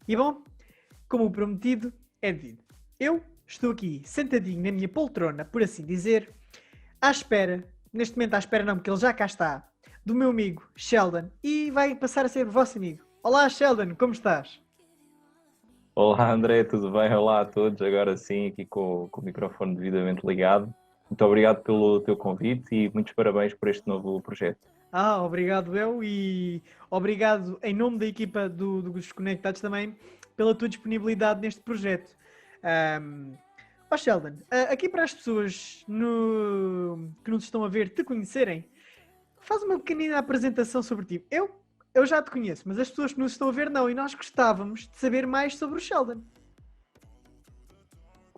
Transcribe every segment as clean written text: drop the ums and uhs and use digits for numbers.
E bom, como o prometido é devido. Eu estou aqui sentadinho na minha poltrona, por assim dizer, à espera, neste momento à espera não, porque ele já cá está, do meu amigo Sheldon e vai passar a ser vosso amigo. Olá Sheldon, como estás? Olá André, tudo bem? Olá a todos. Agora sim, aqui com o microfone devidamente ligado. Muito obrigado pelo teu convite e muitos parabéns por este novo projeto. Obrigado eu e obrigado em nome da equipa dos Conectados também pela tua disponibilidade neste projeto. Um, Sheldon, aqui para as pessoas que nos estão a ver te conhecerem, faz uma pequenina apresentação sobre ti. Eu já te conheço, mas as pessoas que nos estão a ver não, e nós gostávamos de saber mais sobre o Sheldon.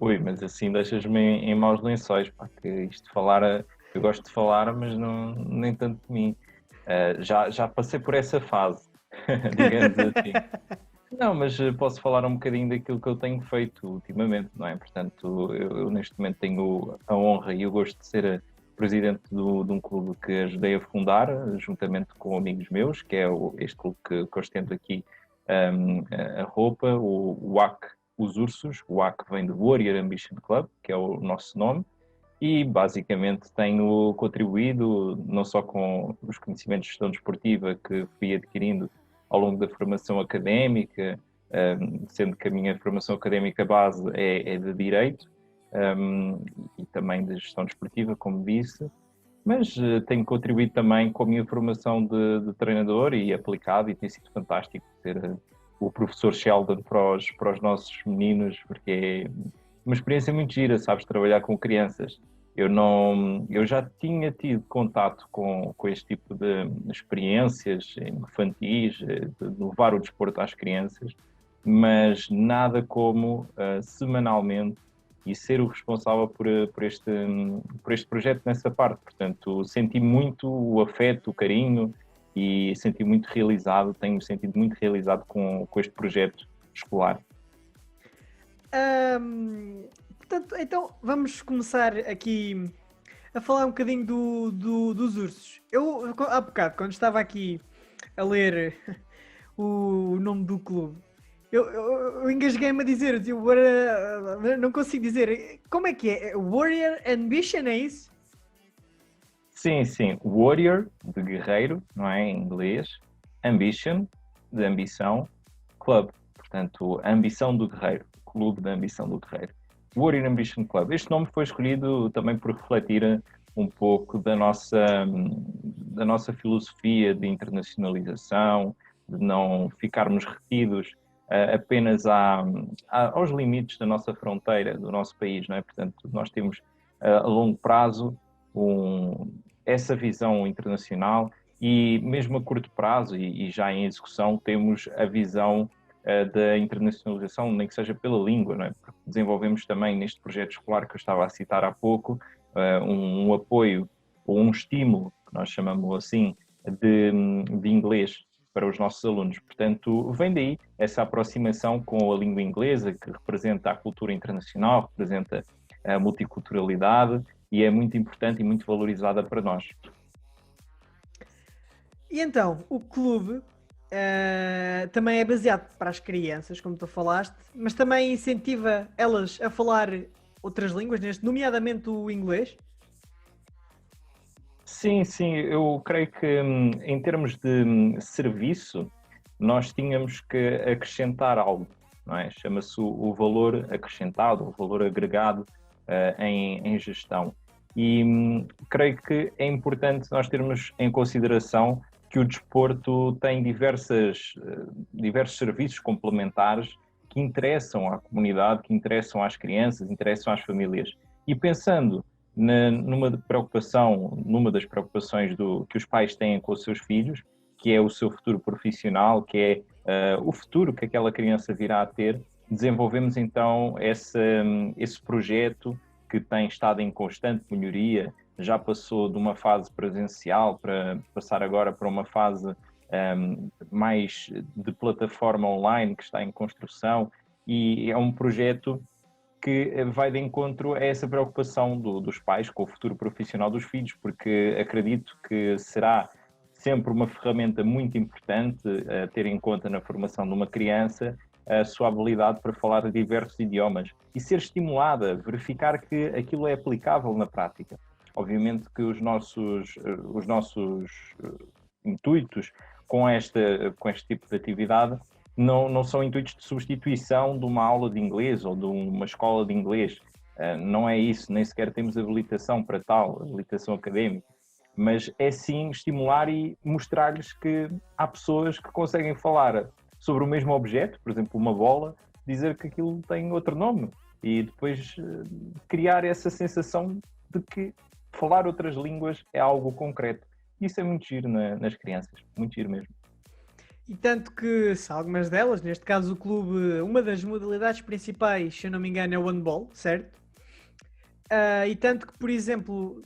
Ui, mas assim deixas-me em maus lençóis, pá, que isto de falar, eu gosto de falar, mas não, nem tanto de mim. Já passei por essa fase, digamos assim. Não, mas posso falar um bocadinho daquilo que eu tenho feito ultimamente, não é? Portanto, eu neste momento tenho a honra e o gosto de ser presidente de um clube que ajudei a fundar, juntamente com amigos meus, que é este clube que eu ostento aqui a roupa, o WAC Os Ursos. O WAC vem do Warrior Ambition Club, que é o nosso nome, e basicamente tenho contribuído não só com os conhecimentos de gestão desportiva que fui adquirindo ao longo da formação académica, sendo que a minha formação académica base é de Direito, e também de gestão desportiva, como disse, mas tenho contribuído também com a minha formação de treinador e aplicado, e tem sido fantástico ser o professor Sheldon para os nossos meninos, porque é uma experiência muito gira, sabes, trabalhar com crianças. Eu já tinha tido contato com este tipo de experiências infantis, de levar o desporto às crianças, mas nada como semanalmente e ser o responsável por este projeto nessa parte. Portanto, senti muito o afeto, o carinho e senti muito realizado, tenho sentido muito realizado com este projeto escolar. Portanto, então vamos começar aqui a falar um bocadinho dos ursos. Eu, há bocado, quando estava aqui a ler o nome do clube, eu engasguei-me a dizer, tipo, não consigo dizer. Como é que é? Warrior Ambition, é isso? Sim, sim, Warrior, de guerreiro, não é, em inglês, Ambition, de ambição, Club, portanto, a ambição do guerreiro, Clube da Ambição do Guerreiro. Warrior Ambition Club. Este nome foi escolhido também por refletir um pouco da nossa filosofia de internacionalização, de não ficarmos retidos apenas aos limites da nossa fronteira, do nosso país, não é? Portanto, nós temos a longo prazo essa visão internacional e mesmo a curto prazo e já em execução temos a visão da internacionalização, nem que seja pela língua, não é? Porque desenvolvemos também neste projeto escolar que eu estava a citar há pouco, um apoio ou um estímulo, que nós chamamos assim, de inglês para os nossos alunos. Portanto, vem daí essa aproximação com a língua inglesa, que representa a cultura internacional, representa a multiculturalidade e é muito importante e muito valorizada para nós. E então, o clube também é baseado para as crianças, como tu falaste, mas também incentiva elas a falar outras línguas, nomeadamente o inglês. Sim, sim, eu creio que em termos de serviço, nós tínhamos que acrescentar algo, não é? Chama-se o valor acrescentado, o valor agregado em gestão. E creio que é importante nós termos em consideração que o desporto tem diversos serviços complementares que interessam à comunidade, que interessam às crianças, interessam às famílias. E pensando numa das preocupações que os pais têm com os seus filhos, que é o seu futuro profissional, que é o futuro que aquela criança virá a ter, desenvolvemos então esse projeto que tem estado em constante melhoria, já passou de uma fase presencial para passar agora para uma fase mais de plataforma online que está em construção, e é um projeto que vai de encontro a essa preocupação dos pais com o futuro profissional dos filhos, porque acredito que será sempre uma ferramenta muito importante a ter em conta na formação de uma criança a sua habilidade para falar diversos idiomas e ser estimulada, verificar que aquilo é aplicável na prática. Obviamente que os nossos intuitos com este tipo de atividade não são intuitos de substituição de uma aula de inglês ou de uma escola de inglês. Não é isso, nem sequer temos habilitação para tal, habilitação académica. Mas é sim estimular e mostrar-lhes que há pessoas que conseguem falar sobre o mesmo objeto, por exemplo, uma bola, dizer que aquilo tem outro nome e depois criar essa sensação de que falar outras línguas é algo concreto. Isso é muito giro nas crianças, muito giro mesmo. E tanto que, se algumas delas, neste caso o clube, uma das modalidades principais, se eu não me engano, é o handball, certo? E tanto que, por exemplo,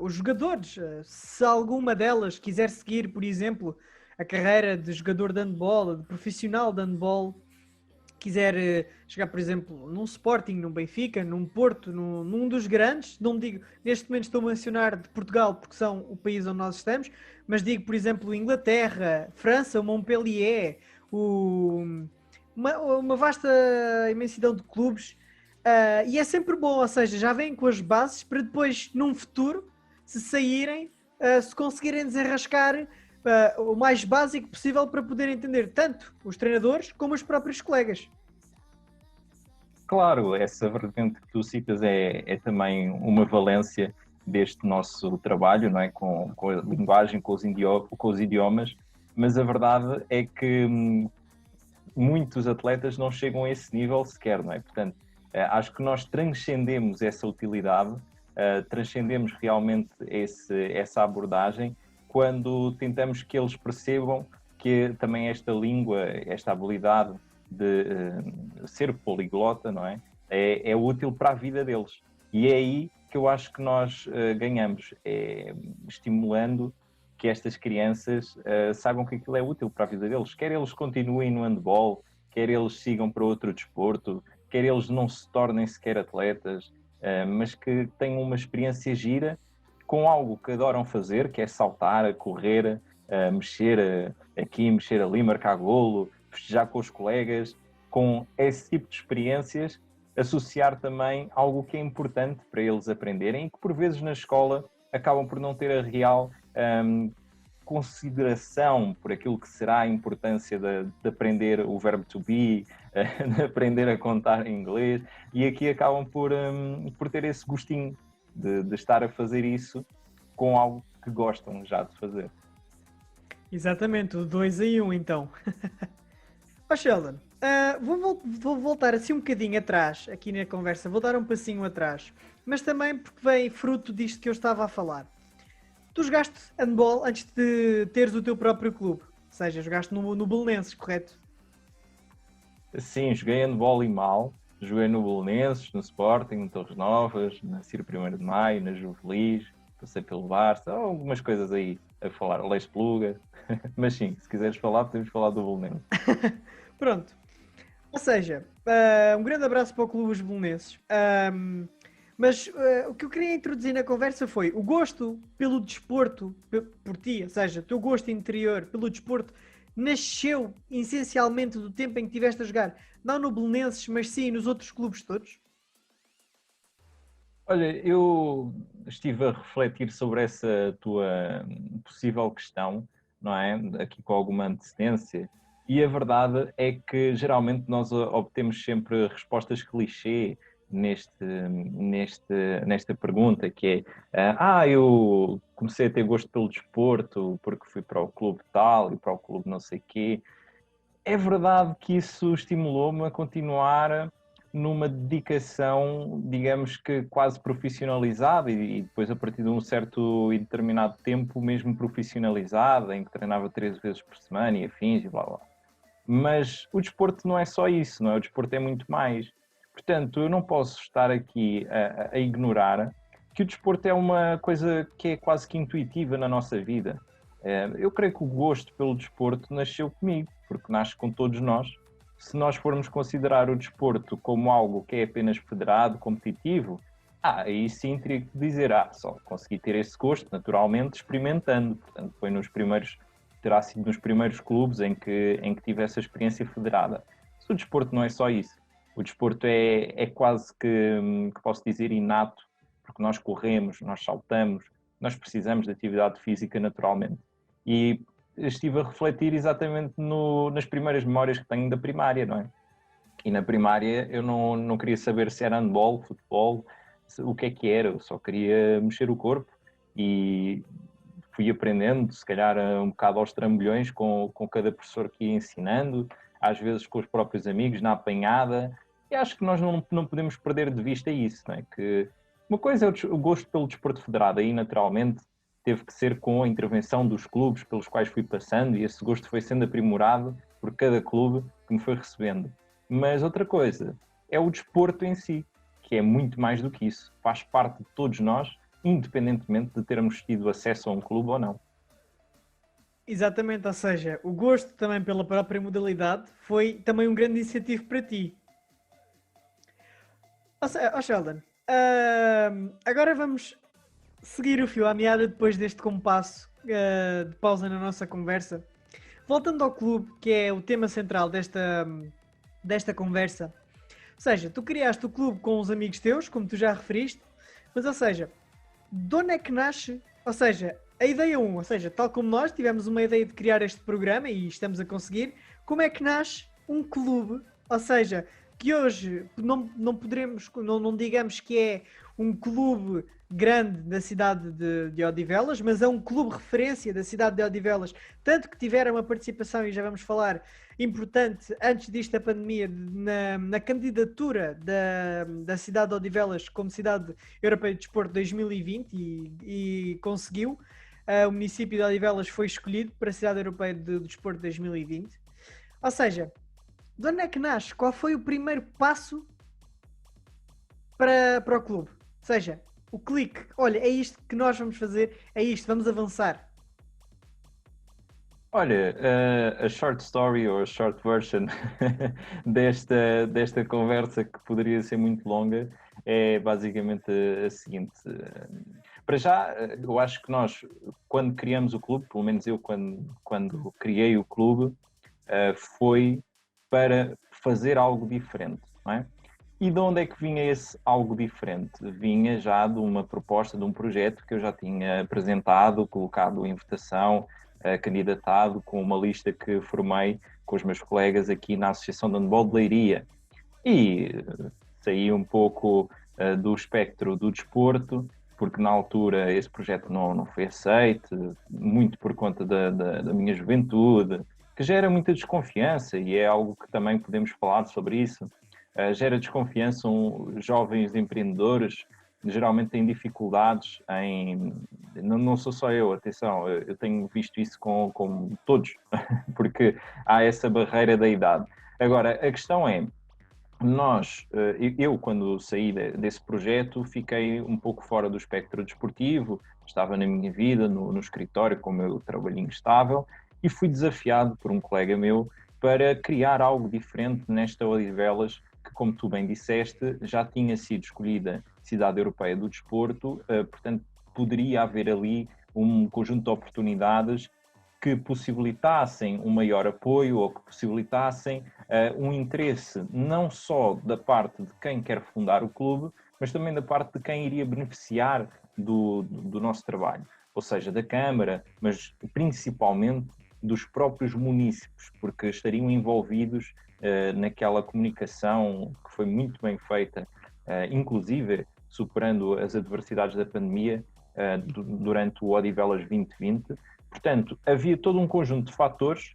os jogadores, se alguma delas quiser seguir, por exemplo, a carreira de jogador de handball, de profissional de handball, quiser chegar, por exemplo, num Sporting, num Benfica, num Porto, num dos grandes, não digo, neste momento estou a mencionar de Portugal porque são o país onde nós estamos, mas digo, por exemplo, Inglaterra, França, o Montpellier, uma vasta imensidão de clubes, e é sempre bom, ou seja, já vêm com as bases para depois, num futuro, se saírem, se conseguirem desenrascar o mais básico possível para poder entender tanto os treinadores como os próprios colegas. Claro, essa vertente que tu citas é também uma valência deste nosso trabalho, não é? Com a linguagem, com os idiomas, mas a verdade é que muitos atletas não chegam a esse nível sequer, não é? Portanto, acho que nós transcendemos essa utilidade, transcendemos realmente essa abordagem quando tentamos que eles percebam que também esta língua, esta habilidade de ser poliglota, não é? É útil para a vida deles. E é aí que eu acho que nós ganhamos, estimulando que estas crianças saibam que aquilo é útil para a vida deles. Quer eles continuem no handball, quer eles sigam para outro desporto, quer eles não se tornem sequer atletas, mas que tenham uma experiência gira com algo que adoram fazer, que é saltar, correr, mexer aqui, mexer ali, marcar golo, festejar com os colegas, com esse tipo de experiências, associar também algo que é importante para eles aprenderem e que por vezes na escola acabam por não ter a real consideração por aquilo que será a importância de aprender o verbo to be, de aprender a contar em inglês, e aqui acabam por ter esse gostinho de estar a fazer isso com algo que gostam já de fazer. Exatamente, o 2 em 1 então. Sheldon, vou voltar assim um bocadinho atrás aqui na conversa, vou dar um passinho atrás, mas também porque vem fruto disto que eu estava a falar. Tu jogaste handball antes de teres o teu próprio clube, ou seja, jogaste no Belenenses, correto? Sim, joguei handball e mal, joguei no Belenenses, no Sporting, no Torres Novas, na Ciro 1º de Maio, na Juvelis, passei pelo Barça, algumas coisas aí a falar, o Leis Pluga, mas sim, se quiseres falar, podemos falar do Belenenses. Pronto, ou seja, um grande abraço para o Clube dos Belenenses. Mas o que eu queria introduzir na conversa foi o gosto pelo desporto, por ti, ou seja, o teu gosto interior pelo desporto, nasceu essencialmente do tempo em que estiveste a jogar, não no Belenenses, mas sim nos outros clubes todos? Olha, eu estive a refletir sobre essa tua possível questão, não é? Aqui com alguma antecedência, e a verdade é que geralmente nós obtemos sempre respostas clichê nesta pergunta, que é eu comecei a ter gosto pelo desporto porque fui para o clube tal e para o clube não sei quê. É verdade que isso estimulou-me a continuar numa dedicação, digamos que quase profissionalizada e depois a partir de um certo e determinado tempo mesmo profissionalizada, em que treinava 13 vezes por semana e afins e blá blá. Mas o desporto não é só isso, não é? O desporto é muito mais. Portanto, eu não posso estar aqui a ignorar que o desporto é uma coisa que é quase que intuitiva na nossa vida. Eu creio que o gosto pelo desporto nasceu comigo, porque nasce com todos nós. Se nós formos considerar o desporto como algo que é apenas federado, competitivo, aí sim teria que dizer, só consegui ter esse gosto naturalmente experimentando. Portanto, terá sido nos primeiros clubes em que tive essa experiência federada. Se o desporto não é só isso. O desporto é quase que posso dizer, inato, porque nós corremos, nós saltamos, nós precisamos de atividade física naturalmente. E estive a refletir exatamente nas primeiras memórias que tenho da primária, não é? E na primária eu não queria saber se era handball, futebol, o que era, eu só queria mexer o corpo e fui aprendendo, se calhar um bocado aos trambolhões com cada professor que ia ensinando, às vezes com os próprios amigos, na apanhada, e acho que nós não podemos perder de vista isso, não é? Que uma coisa é o gosto pelo desporto federado, aí naturalmente teve que ser com a intervenção dos clubes pelos quais fui passando e esse gosto foi sendo aprimorado por cada clube que me foi recebendo. Mas outra coisa é o desporto em si, que é muito mais do que isso. Faz parte de todos nós, independentemente de termos tido acesso a um clube ou não. Exatamente, ou seja, o gosto também pela própria modalidade foi também um grande incentivo para ti. Sheldon, agora vamos seguir o fio à meada depois deste compasso de pausa na nossa conversa. Voltando ao clube, que é o tema central desta conversa. Ou seja, tu criaste o clube com os amigos teus, como tu já referiste, mas ou seja, de onde é que nasce, ou seja, a ideia 1, ou seja, tal como nós tivemos uma ideia de criar este programa e estamos a conseguir, como é que nasce um clube, ou seja, que hoje não poderemos, não digamos que é um clube grande da cidade de Odivelas, mas é um clube referência da cidade de Odivelas, tanto que tiveram uma participação, e já vamos falar, importante, antes disto da pandemia, na candidatura da cidade de Odivelas como Cidade Europeia de Desporto 2020 e conseguiu. O município de Odivelas foi escolhido para a Cidade Europeia de Desporto 2020. Ou seja, de onde é que nasce? Qual foi o primeiro passo para o clube? Ou seja, o clique, olha, é isto que nós vamos fazer, é isto, vamos avançar. Olha, a short story ou a short version desta conversa, que poderia ser muito longa, é basicamente a seguinte. Para já, eu acho que nós, quando criamos o clube, pelo menos eu quando criei o clube, foi para fazer algo diferente, não é? E de onde é que vinha esse algo diferente? Vinha já de uma proposta, de um projeto que eu já tinha apresentado, colocado em votação, candidatado com uma lista que formei com os meus colegas aqui na Associação de Handball de Leiria. E saí um pouco do espectro do desporto, porque na altura esse projeto não foi aceito, muito por conta da minha juventude, que gera muita desconfiança, e é algo que também podemos falar sobre isso. Gera desconfiança, jovens empreendedores geralmente têm dificuldades em... Não sou só eu, atenção, eu tenho visto isso com todos, porque há essa barreira da idade. Agora, a questão é, eu quando saí desse projeto fiquei um pouco fora do espectro desportivo, estava na minha vida, no escritório com o meu trabalhinho estável, e fui desafiado por um colega meu para criar algo diferente nesta Odivelas, que, como tu bem disseste, já tinha sido escolhida Cidade Europeia do Desporto, portanto poderia haver ali um conjunto de oportunidades que possibilitassem um maior apoio ou que possibilitassem um interesse não só da parte de quem quer fundar o clube, mas também da parte de quem iria beneficiar do nosso trabalho, ou seja, da Câmara, mas principalmente dos próprios munícipes, porque estariam envolvidos naquela comunicação que foi muito bem feita, inclusive superando as adversidades da pandemia durante o Odivelas 2020. Portanto, havia todo um conjunto de fatores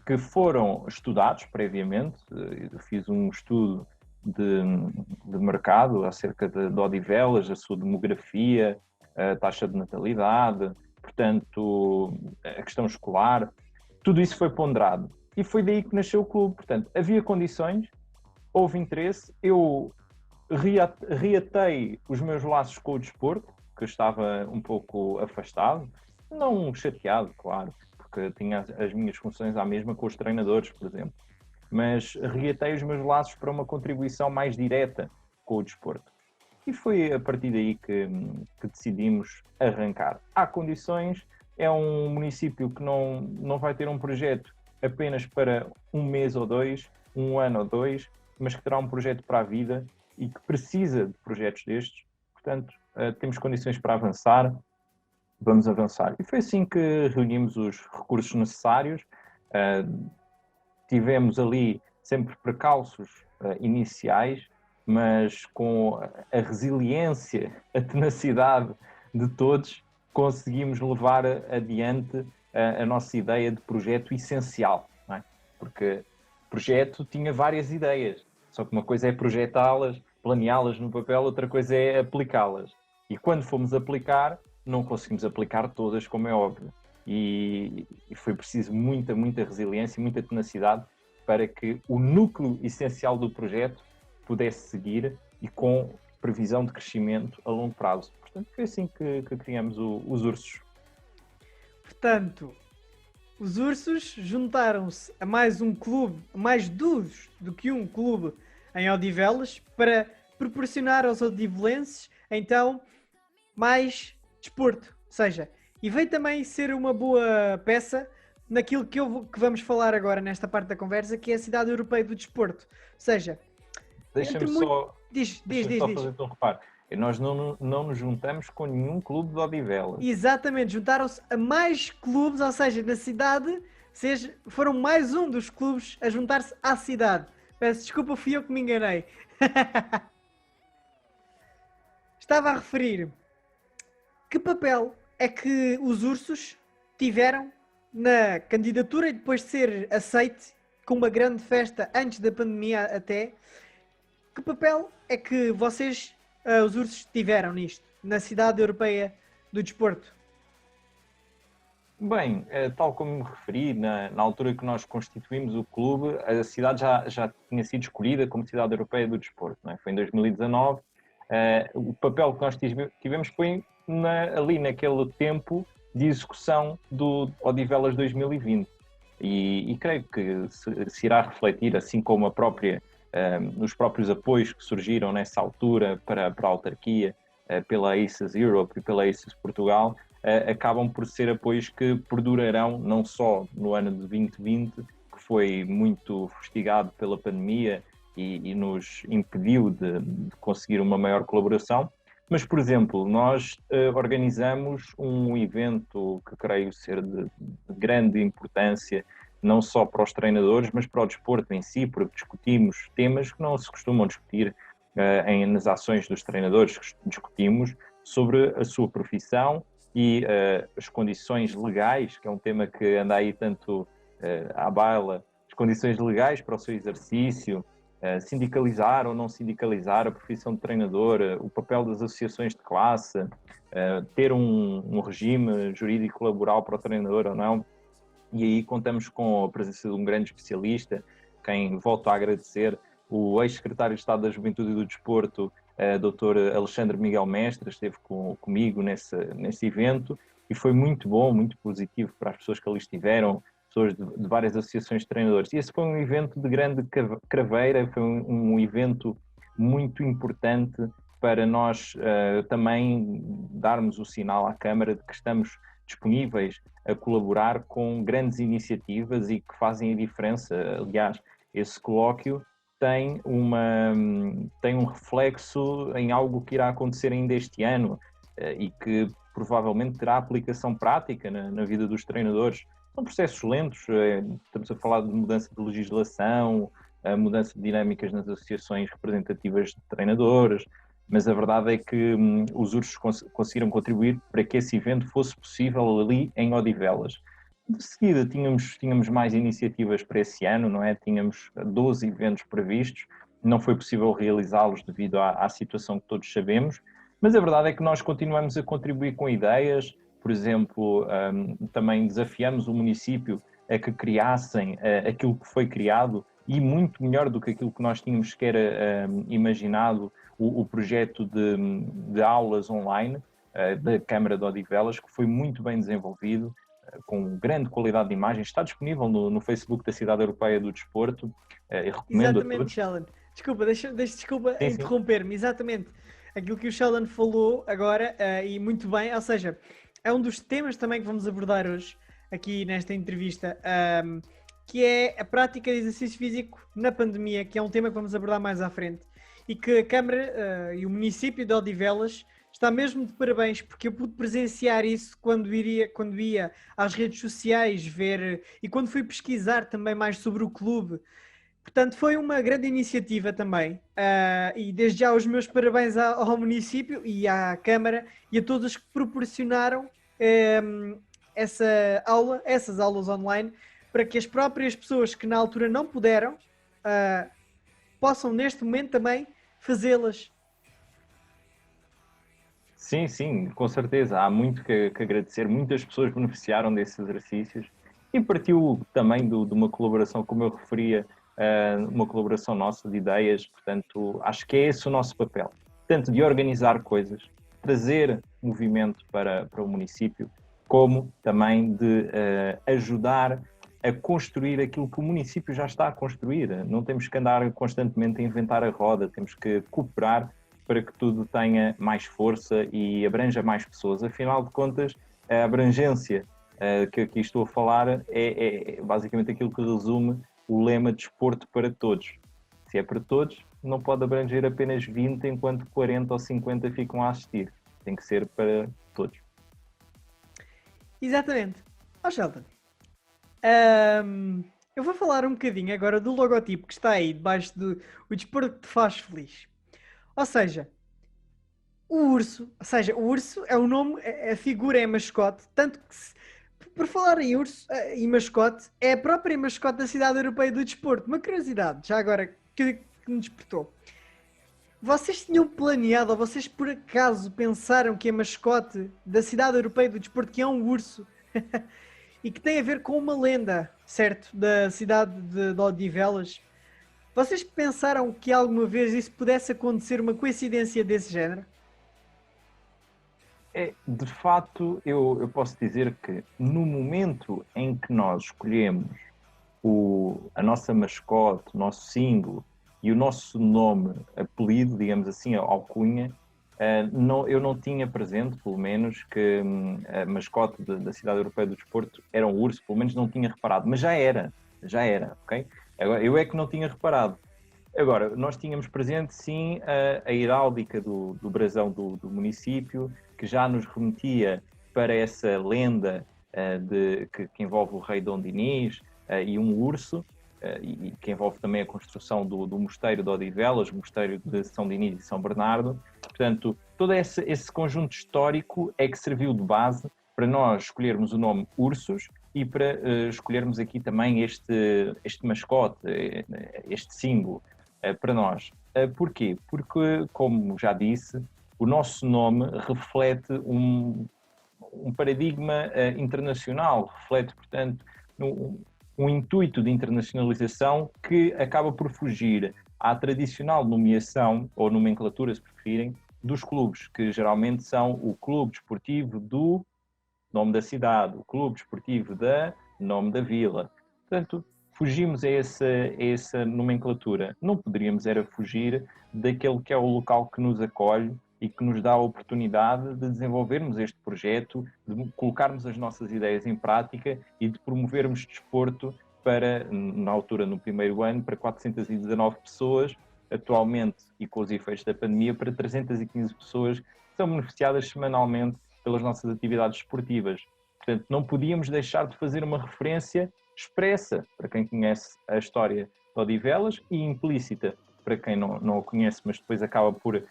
que foram estudados previamente. Eu fiz um estudo de mercado acerca de Odivelas, a sua demografia, a taxa de natalidade, portanto, a questão escolar. Tudo isso foi ponderado. E foi daí que nasceu o clube. Portanto, havia condições, houve interesse, eu reatei os meus laços com o desporto, que eu estava um pouco afastado, não chateado, claro, porque tinha as minhas funções à mesma com os treinadores, por exemplo, mas reatei os meus laços para uma contribuição mais direta com o desporto. E foi a partir daí que decidimos arrancar. Há condições, é um município que não vai ter um projeto apenas para um mês ou dois. um ano ou dois, mas que terá um projeto para a vida e que precisa de projetos destes. Portanto, temos condições para avançar, vamos avançar. E foi assim que reunimos os recursos necessários. Tivemos ali sempre precalços iniciais, mas com a resiliência, a tenacidade de todos, conseguimos levar adiante a nossa ideia de projeto essencial, não é? Porque o projeto tinha várias ideias, só que uma coisa é projetá-las, planeá-las no papel, outra coisa é aplicá-las. E quando fomos aplicar, não conseguimos aplicar todas, como é óbvio. E foi preciso muita resiliência, muita tenacidade para que o núcleo essencial do projeto pudesse seguir e com previsão de crescimento a longo prazo. Portanto, foi assim que criamos os Ursos. Portanto, os Ursos juntaram-se a mais um clube, mais do que um clube em Odivelas, para proporcionar aos odivelenses, então, mais desporto. Ou seja, e veio também ser uma boa peça naquilo que vamos falar agora nesta parte da conversa, que é a Cidade Europeia do Desporto. Ou seja, Deixa-me só Diz. fazer um reparo. Nós não nos juntamos com nenhum clube de Odivelas. Exatamente, juntaram-se a mais clubes, ou seja, na cidade, foram mais um dos clubes a juntar-se à cidade. Peço desculpa, fui eu que me enganei. Estava a referir que papel é que os Ursos tiveram na candidatura e depois de ser aceite com uma grande festa antes da pandemia até. Que papel é que vocês, os Ursos, tiveram nisto, na Cidade Europeia do Desporto? Bem, tal como me referi, na altura que nós constituímos o clube, a cidade já tinha sido escolhida como Cidade Europeia do Desporto, não é? Foi em 2019. O papel que nós tivemos foi ali naquele tempo de execução do Odivelas 2020. E creio que se irá refletir, assim como os próprios apoios que surgiram nessa altura para a autarquia, pela ACES Europe e pela ACES Portugal, acabam por ser apoios que perdurarão não só no ano de 2020, que foi muito fustigado pela pandemia e nos impediu de conseguir uma maior colaboração, mas, por exemplo, nós organizamos um evento que creio ser de grande importância, não só para os treinadores, mas para o desporto em si, porque discutimos temas que não se costumam discutir nas ações dos treinadores. Discutimos sobre a sua profissão e as condições legais, que é um tema que anda aí tanto à baila, as condições legais para o seu exercício, sindicalizar ou não sindicalizar a profissão de treinador, o papel das associações de classe, ter um regime jurídico laboral para o treinador ou não. E aí contamos com a presença de um grande especialista, quem volto a agradecer, o ex-secretário de Estado da Juventude e do Desporto, Dr. Alexandre Miguel Mestre, esteve comigo nesse evento e foi muito bom, muito positivo para as pessoas que ali estiveram, pessoas de várias associações de treinadores. E esse foi um evento de grande craveira, foi um evento muito importante para nós também darmos o sinal à Câmara de que estamos disponíveis a colaborar com grandes iniciativas e que fazem a diferença. Aliás, esse colóquio tem um reflexo em algo que irá acontecer ainda este ano e que provavelmente terá aplicação prática na vida dos treinadores. São processos lentos, estamos a falar de mudança de legislação, mudança de dinâmicas nas associações representativas de treinadores, mas a verdade é que os Ursos conseguiram contribuir para que esse evento fosse possível ali em Odivelas. De seguida tínhamos mais iniciativas para esse ano, não é? Tínhamos 12 eventos previstos, não foi possível realizá-los devido à situação que todos sabemos, mas a verdade é que nós continuamos a contribuir com ideias. Por exemplo, também desafiamos o município a que criassem aquilo que foi criado e muito melhor do que aquilo que nós tínhamos sequer imaginado, o projeto de aulas online da Câmara de Odivelas, que foi muito bem desenvolvido, com grande qualidade de imagem. Está disponível no Facebook da Cidade Europeia do Desporto. Eu recomendo exatamente, a todos. Sheldon. Desculpa sim, interromper-me. Exatamente aquilo que o Sheldon falou agora, e muito bem, ou seja, é um dos temas também que vamos abordar hoje aqui nesta entrevista, que é a prática de exercício físico na pandemia, que é um tema que vamos abordar mais à frente, e que a Câmara e o município de Odivelas está mesmo de parabéns, porque eu pude presenciar isso quando ia às redes sociais ver e quando fui pesquisar também mais sobre o clube. Portanto, foi uma grande iniciativa também. E desde já os meus parabéns ao município e à Câmara e a todos que proporcionaram essas aulas online, para que as próprias pessoas que na altura não puderam possam neste momento também fazê-las. Sim, sim, com certeza. Há muito que agradecer. Muitas pessoas beneficiaram desses exercícios e partiu também de uma colaboração, como eu referia, uma colaboração nossa de ideias. Portanto, acho que é esse o nosso papel. Tanto de organizar coisas, trazer movimento para o município, como também de ajudar a construir aquilo que o município já está a construir. Não temos que andar constantemente a inventar a roda, temos que cooperar para que tudo tenha mais força e abranja mais pessoas. Afinal de contas, a abrangência que aqui estou a falar é basicamente aquilo que resume o lema desporto para todos. Se é para todos, não pode abranger apenas 20, enquanto 40 ou 50 ficam a assistir. Tem que ser para todos. Exatamente. Sheldon, eu vou falar um bocadinho agora do logotipo que está aí debaixo do o desporto que te faz feliz. Ou seja, o urso é o nome, a figura é a mascote, tanto que, por falar em urso e mascote, é a própria mascote da Cidade Europeia do Desporto. Uma curiosidade, já agora, que me despertou. Vocês tinham planeado, ou vocês por acaso pensaram que a mascote da Cidade Europeia do Desporto, que é um urso, e que tem a ver com uma lenda, certo, da cidade de Odivelas, vocês pensaram que alguma vez isso pudesse acontecer, uma coincidência desse género? De facto, eu posso dizer que no momento em que nós escolhemos a nossa mascote, o nosso símbolo e o nosso nome, apelido, digamos assim, alcunha, eu não tinha presente, pelo menos, que a mascote da Cidade Europeia do Desporto era um urso, pelo menos não tinha reparado, mas já era, ok? Agora, eu é que não tinha reparado. Agora, nós tínhamos presente, sim, a heráldica do brasão do município, que já nos remetia para essa lenda que envolve o rei Dom Dinis e um urso, e que envolve também a construção do mosteiro de Odivelas, o mosteiro de São Dinis e São Bernardo. Portanto, todo esse conjunto histórico é que serviu de base para nós escolhermos o nome Ursos e para escolhermos aqui também este mascote, este símbolo para nós. Porquê? Porque, como já disse, o nosso nome reflete um paradigma internacional, reflete, portanto, um intuito de internacionalização que acaba por fugir à tradicional nomeação, ou nomenclatura, se preferirem, dos clubes, que geralmente são o clube desportivo do nome da cidade, o clube desportivo da nome da vila. Portanto, fugimos a essa nomenclatura. Não poderíamos era fugir daquele que é o local que nos acolhe e que nos dá a oportunidade de desenvolvermos este projeto, de colocarmos as nossas ideias em prática e de promovermos desporto para, na altura, no primeiro ano, para 419 pessoas, atualmente, e com os efeitos da pandemia, para 315 pessoas que são beneficiadas semanalmente pelas nossas atividades esportivas. Portanto, não podíamos deixar de fazer uma referência expressa para quem conhece a história de Odivelas e implícita para quem não a conhece, mas depois acaba por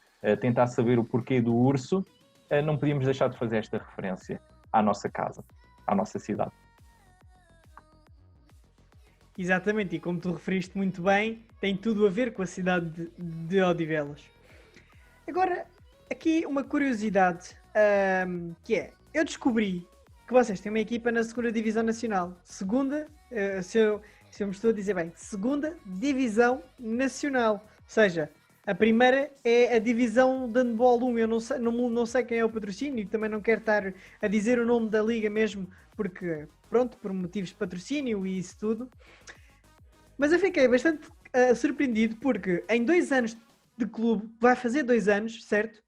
tentar saber o porquê do urso. Não podíamos deixar de fazer esta referência à nossa casa, à nossa cidade. Exatamente, e como tu referiste muito bem, tem tudo a ver com a cidade de Odivelas. Agora, aqui uma curiosidade, que é, eu descobri que vocês têm uma equipa na 2ª Divisão Nacional. Se eu me estou a dizer bem, 2ª Divisão Nacional. Ou seja, a primeira é a Divisão de Handball 1. Eu não sei quem é o patrocínio e também não quero estar a dizer o nome da liga mesmo, porque, pronto, por motivos de patrocínio e isso tudo. Mas eu fiquei bastante surpreendido porque em 2 anos de clube, vai fazer 2 anos, certo?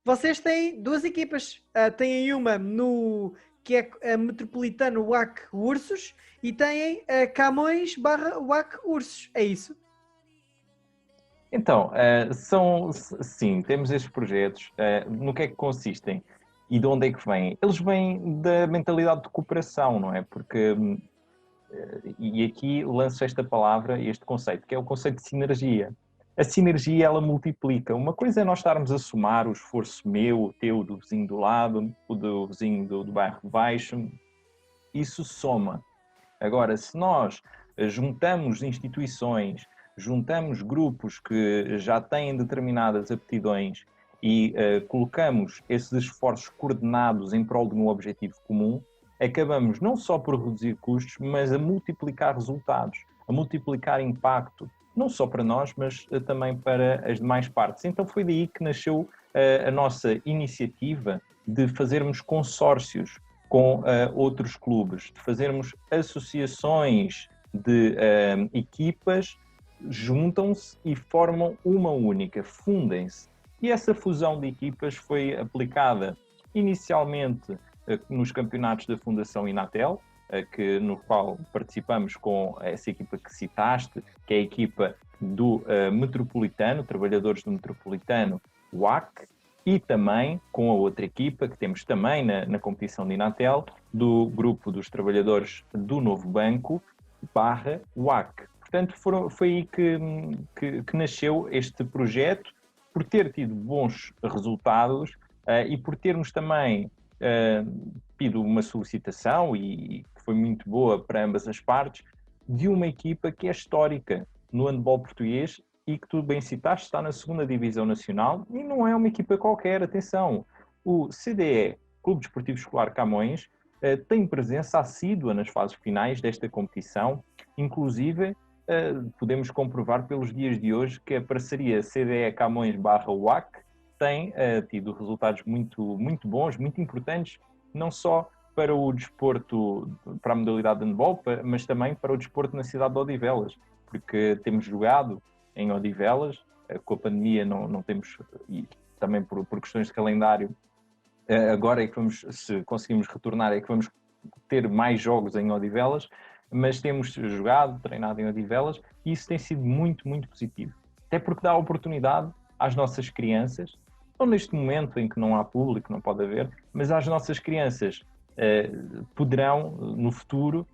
vocês têm duas equipas. Têm aí uma no que é a Metropolitano WAC Ursos e têm a Camões barra WAC Ursos. É isso? Então, sim, temos estes projetos. No que é que consistem? E de onde é que vêm? Eles vêm da mentalidade de cooperação, não é? Porque, e aqui lanço esta palavra, este conceito, que é o conceito de sinergia. A sinergia, ela multiplica. Uma coisa é nós estarmos a somar o esforço meu, o teu, do vizinho do lado, o do vizinho do bairro de baixo. Isso soma. Agora, se nós juntamos instituições, juntamos grupos que já têm determinadas aptidões e colocamos esses esforços coordenados em prol de um objetivo comum, acabamos não só por reduzir custos, mas a multiplicar resultados, a multiplicar impacto, não só para nós, mas também para as demais partes. Então foi daí que nasceu a nossa iniciativa de fazermos consórcios com outros clubes, de fazermos associações de equipas, juntam-se e formam uma única, fundem-se. E essa fusão de equipas foi aplicada inicialmente nos campeonatos da Fundação Inatel, no qual participamos com essa equipa que citaste, que é a equipa do Metropolitano, trabalhadores do Metropolitano, WAC, e também com a outra equipa que temos também na competição de Inatel, do grupo dos trabalhadores do Novo Banco, barra WAC. Portanto, foi aí que nasceu este projeto, por ter tido bons resultados e por termos também tido uma solicitação, e que foi muito boa para ambas as partes, de uma equipa que é histórica no handball português e que tu bem citaste, está na 2ª Divisão Nacional e não é uma equipa qualquer, atenção. O CDE, Clube Desportivo Escolar Camões, tem presença assídua nas fases finais desta competição, inclusive podemos comprovar pelos dias de hoje que a parceria CDE Camões barra UAC tem tido resultados muito, muito bons, muito importantes, não só para o desporto, para a modalidade de handball, mas também para o desporto na cidade de Odivelas, porque temos jogado em Odivelas, com a pandemia não temos, e também por questões de calendário, agora é que vamos, se conseguimos retornar, é que vamos ter mais jogos em Odivelas, mas temos jogado, treinado em Odivelas, e isso tem sido muito, muito positivo. Até porque dá a oportunidade às nossas crianças, ou neste momento em que não há público, não pode haver, mas às nossas crianças poderão, no futuro,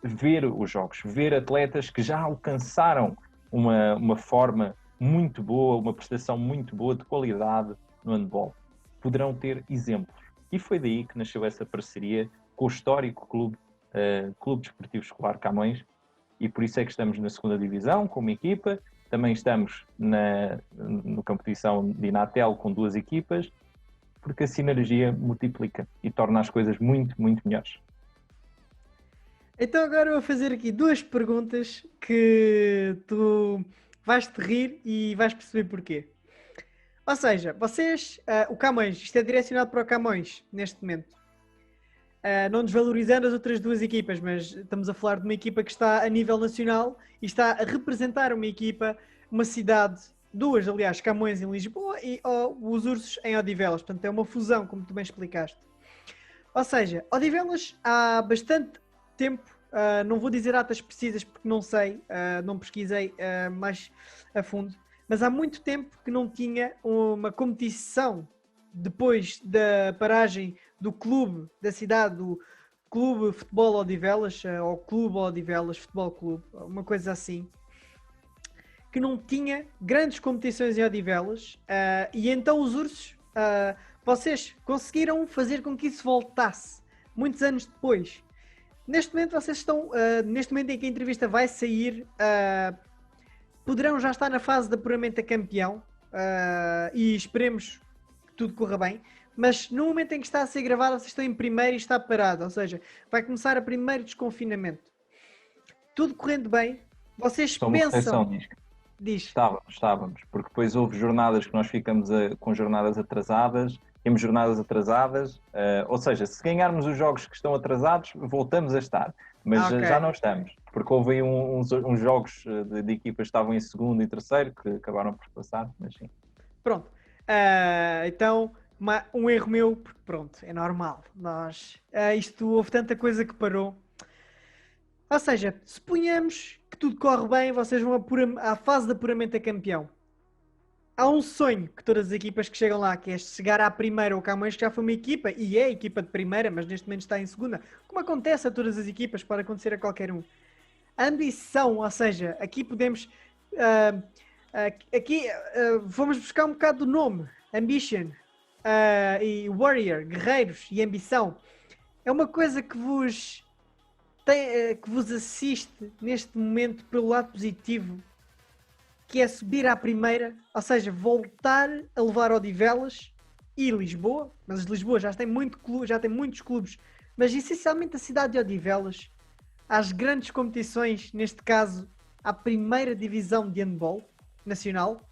ver os jogos, ver atletas que já alcançaram uma forma muito boa, uma prestação muito boa, de qualidade no handball. Poderão ter exemplos. E foi daí que nasceu essa parceria com o histórico Clube Desportivo Escolar Camões, e por isso é que estamos na 2ª Divisão, com uma equipa, também estamos na competição de Inatel com 2 equipas, porque a sinergia multiplica e torna as coisas muito, muito melhores. Então agora eu vou fazer aqui 2 perguntas que tu vais-te rir e vais perceber porquê. Ou seja, vocês, o Camões, isto é direcionado para o Camões, neste momento. Não desvalorizando as outras 2 equipas, mas estamos a falar de uma equipa que está a nível nacional e está a representar uma equipa, uma cidade, 2, aliás, Camões em Lisboa e os Ursos em Odivelas. Portanto, é uma fusão, como tu bem explicaste. Ou seja, Odivelas há bastante tempo, não vou dizer datas precisas porque não sei, não pesquisei mais a fundo, mas há muito tempo que não tinha uma competição depois da paragem do clube da cidade, do Clube Futebol Odivelas, ou Clube Odivelas Futebol Clube, uma coisa assim, que não tinha grandes competições em Odivelas, e então os Ursos, vocês conseguiram fazer com que isso voltasse, muitos anos depois. Neste momento vocês estão, neste momento em que a entrevista vai sair, poderão já estar na fase de apuramento a campeão, e esperemos que tudo corra bem, mas no momento em que está a ser gravado vocês estão em primeiro e está parado, ou seja, vai começar a primeiro desconfinamento. Tudo correndo bem, vocês Só uma correção, pensam... Diz. Estávamos, porque depois houve jornadas que nós ficamos com jornadas atrasadas, temos jornadas atrasadas, ou seja, se ganharmos os jogos que estão atrasados, voltamos a estar, mas Ok. já não estamos, porque houve aí uns jogos de equipas que estavam em 2º e 3º que acabaram por passar, mas sim. Pronto. Então, um erro meu, porque pronto, é normal. Isto houve tanta coisa que parou. Ou seja, suponhamos que tudo corre bem, vocês vão à fase de apuramento a campeão. Há um sonho que todas as equipas que chegam lá, que é chegar à primeira. O Camões que já foi uma equipa, e é a equipa de primeira, mas neste momento está em segunda. Como acontece a todas as equipas, pode acontecer a qualquer um. A ambição, ou seja, aqui podemos... vamos buscar um bocado do nome. Ambition. E Warrior, guerreiros e ambição. É uma coisa que que vos assiste neste momento pelo lado positivo, que é subir à primeira, ou seja, voltar a levar Odivelas e Lisboa, mas Lisboa já tem muitos clubes, mas essencialmente a cidade de Odivelas, às grandes competições, neste caso, à primeira divisão de handball nacional.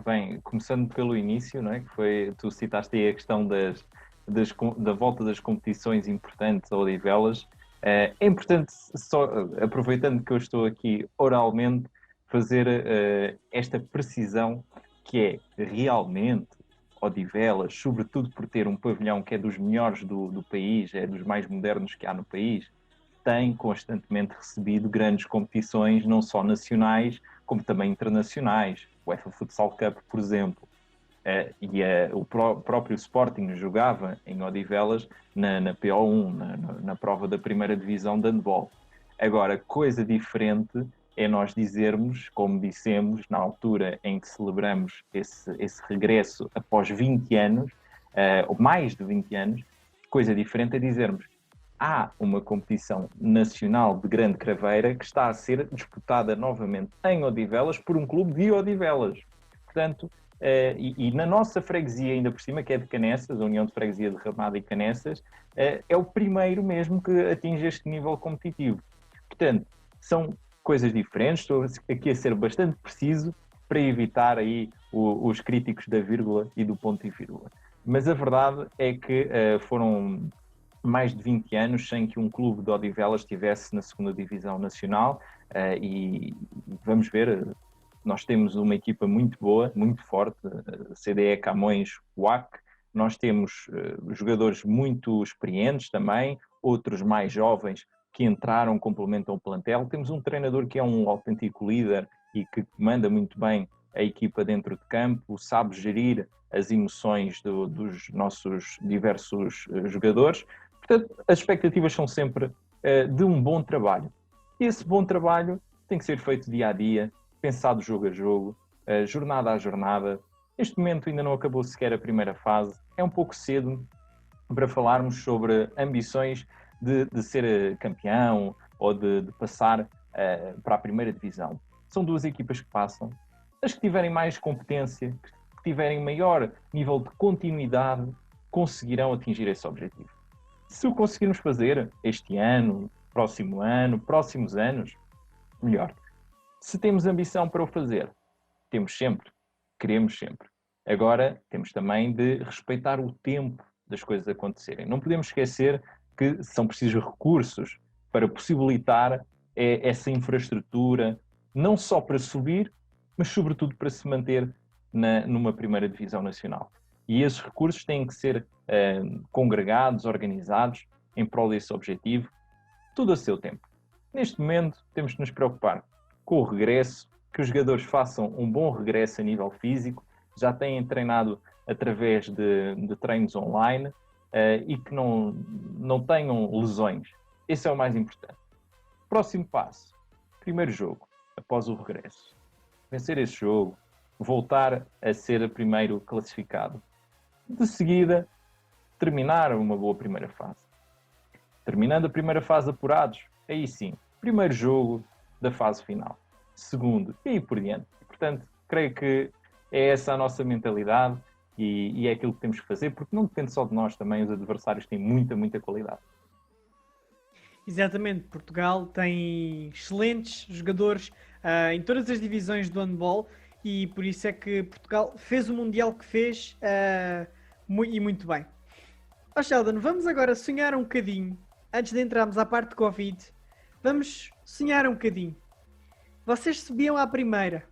Bem, começando pelo início, não é? Que foi, tu citaste aí a questão da volta das competições importantes a Odivelas. É importante, só aproveitando que eu estou aqui oralmente, fazer esta precisão, que é realmente Odivelas, sobretudo por ter um pavilhão que é dos melhores do país, é dos mais modernos que há no país, tem constantemente recebido grandes competições, não só nacionais, como também internacionais. O UEFA Futsal Cup, por exemplo. O próprio Sporting jogava em Odivelas na PO1, na prova da primeira divisão de handball. Agora, coisa diferente é nós dizermos, como dissemos na altura em que celebramos esse regresso após 20 anos, ou mais de 20 anos, coisa diferente é dizermos: há uma competição nacional de grande craveira que está a ser disputada novamente em Odivelas por um clube de Odivelas. Portanto, e na nossa freguesia, ainda por cima, que é de Canessas, a União de Freguesia de Ramada e Canessas, é o primeiro mesmo que atinge este nível competitivo. Portanto, são coisas diferentes, estou aqui a ser bastante preciso para evitar aí os críticos da vírgula e do ponto e vírgula. Mas a verdade é que foram mais de 20 anos sem que um clube de Odivelas estivesse na segunda divisão nacional e vamos ver, nós temos uma equipa muito boa, muito forte, CDE Camões, UAC, nós temos jogadores muito experientes também, outros mais jovens que entraram, complementam o plantel, temos um treinador que é um autêntico líder e que manda muito bem a equipa dentro de campo, sabe gerir as emoções dos nossos diversos jogadores. Portanto, as expectativas são sempre de um bom trabalho. E esse bom trabalho tem que ser feito dia a dia, pensado jogo a jogo, jornada a jornada. Neste momento ainda não acabou sequer a primeira fase. É um pouco cedo para falarmos sobre ambições de ser campeão ou de passar para a primeira divisão. São duas equipas que passam. As que tiverem mais competência, que tiverem maior nível de continuidade, conseguirão atingir esse objetivo. Se o conseguirmos fazer este ano, próximos anos, melhor. Se temos ambição para o fazer, temos sempre, queremos sempre. Agora, temos também de respeitar o tempo das coisas acontecerem. Não podemos esquecer que são precisos recursos para possibilitar essa infraestrutura, não só para subir, mas sobretudo para se manter numa primeira divisão nacional. E esses recursos têm que ser congregados, organizados em prol desse objetivo, tudo a seu tempo. Neste momento, temos de nos preocupar com o regresso, que os jogadores façam um bom regresso a nível físico, já têm treinado através de treinos online e que não tenham lesões. Esse é o mais importante. Próximo passo, primeiro jogo, após o regresso. Vencer esse jogo, voltar a ser primeiro classificado. De seguida, terminar uma boa primeira fase. Terminando a primeira fase apurados, aí sim, primeiro jogo da fase final. Segundo, e aí por diante. Portanto, creio que é essa a nossa mentalidade e é aquilo que temos que fazer, porque não depende só de nós também, os adversários têm muita qualidade. Exatamente, Portugal tem excelentes jogadores em todas as divisões do handball e por isso é que Portugal fez o Mundial que fez e muito bem. Ó Sheldon, vamos agora sonhar um bocadinho, antes de entrarmos à parte de Covid, vamos sonhar um bocadinho. Vocês subiam à primeira,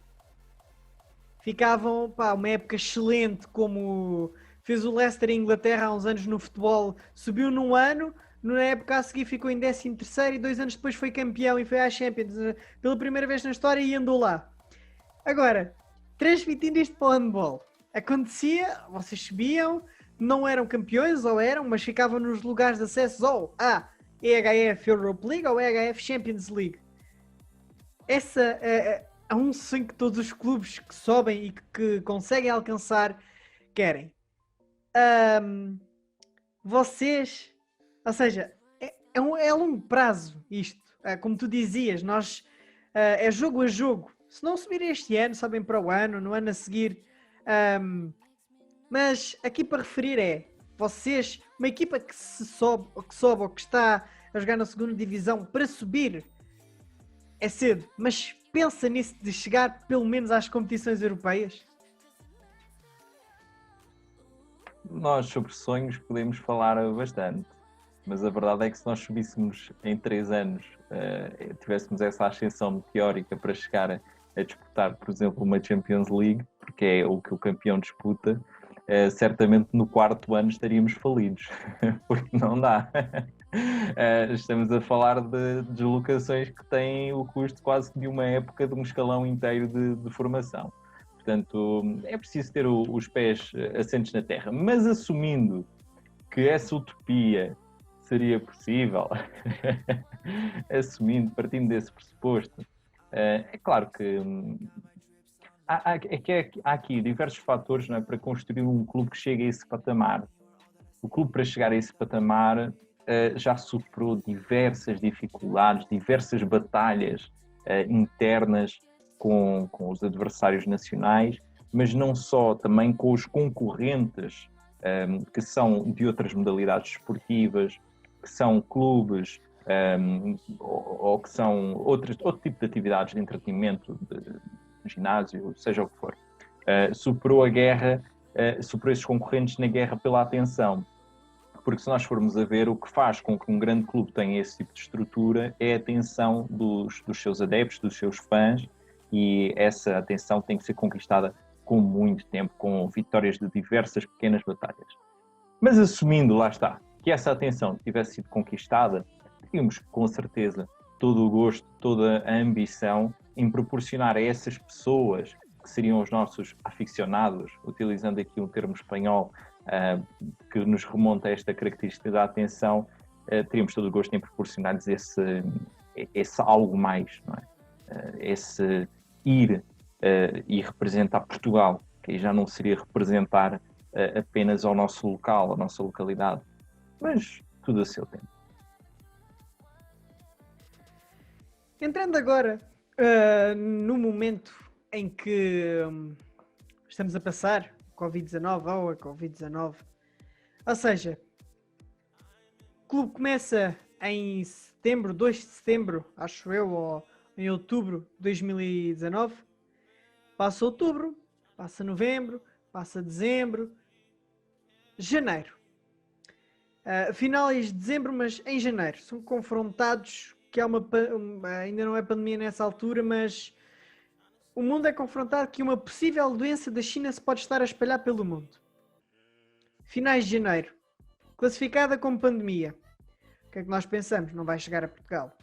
ficavam, pá, uma época excelente, como fez o Leicester em Inglaterra há uns anos no futebol, subiu num ano, na época a seguir ficou em 13º e 2 anos depois foi campeão e foi à Champions pela primeira vez na história e andou lá. Agora, transmitindo isto para o handball, acontecia, vocês subiam, não eram campeões, ou eram, mas ficavam nos lugares de acesso ou à EHF Europe League ou EHF Champions League. Essa é um sonho que todos os clubes que sobem e que conseguem alcançar querem. Vocês, ou seja, é a longo prazo isto. Como tu dizias, nós é jogo a jogo. Se não subir este ano, sobem para o ano, no ano a seguir. Mas aqui para referir vocês, uma equipa que sobe ou que está a jogar na segunda divisão para subir é cedo, mas pensa nisso de chegar pelo menos às competições europeias? Nós sobre sonhos podemos falar bastante, mas a verdade é que se nós subíssemos em 3 anos, tivéssemos essa ascensão meteórica para chegar a disputar, por exemplo, uma Champions League, porque é o que o campeão disputa, certamente no 4º ano estaríamos falidos, porque não dá. Estamos a falar de deslocações que têm o custo quase de uma época de um escalão inteiro de formação. Portanto, é preciso ter os pés assentes na terra. Mas assumindo que essa utopia seria possível, partindo desse pressuposto, é claro que há aqui diversos fatores, não é, para construir um clube que chegue a esse patamar. O clube, para chegar a esse patamar, já superou diversas dificuldades, diversas batalhas internas com os adversários nacionais, mas não só, também com os concorrentes que são de outras modalidades esportivas, que são clubes ou que são outro tipo de atividades de entretenimento, de ginásio, seja o que for. Superou a guerra, superou esses concorrentes na guerra pela atenção. Porque se nós formos a ver, o que faz com que um grande clube tenha esse tipo de estrutura é a atenção dos seus adeptos, dos seus fãs, e essa atenção tem que ser conquistada com muito tempo, com vitórias de diversas pequenas batalhas. Mas assumindo, lá está, que essa atenção tivesse sido conquistada, teríamos com certeza todo o gosto, toda a ambição em proporcionar a essas pessoas, que seriam os nossos aficionados, utilizando aqui um termo espanhol que nos remonta a esta característica da atenção, teríamos todo o gosto em proporcionar-lhes esse algo mais, não é? Esse ir e representar Portugal, que aí já não seria representar apenas ao nosso local, à nossa localidade, mas tudo a seu tempo. Entrando agora no momento em que estamos a passar Covid-19 ou a Covid-19, ou seja, o clube começa em setembro, 2 de setembro, acho eu, ou em outubro de 2019, passa outubro, passa novembro, passa dezembro, janeiro. Finais de dezembro, mas em janeiro, são confrontados, que ainda não é pandemia nessa altura, mas o mundo é confrontado que uma possível doença da China se pode estar a espalhar pelo mundo. Finais de janeiro, classificada como pandemia. O que é que nós pensamos? Não vai chegar a Portugal.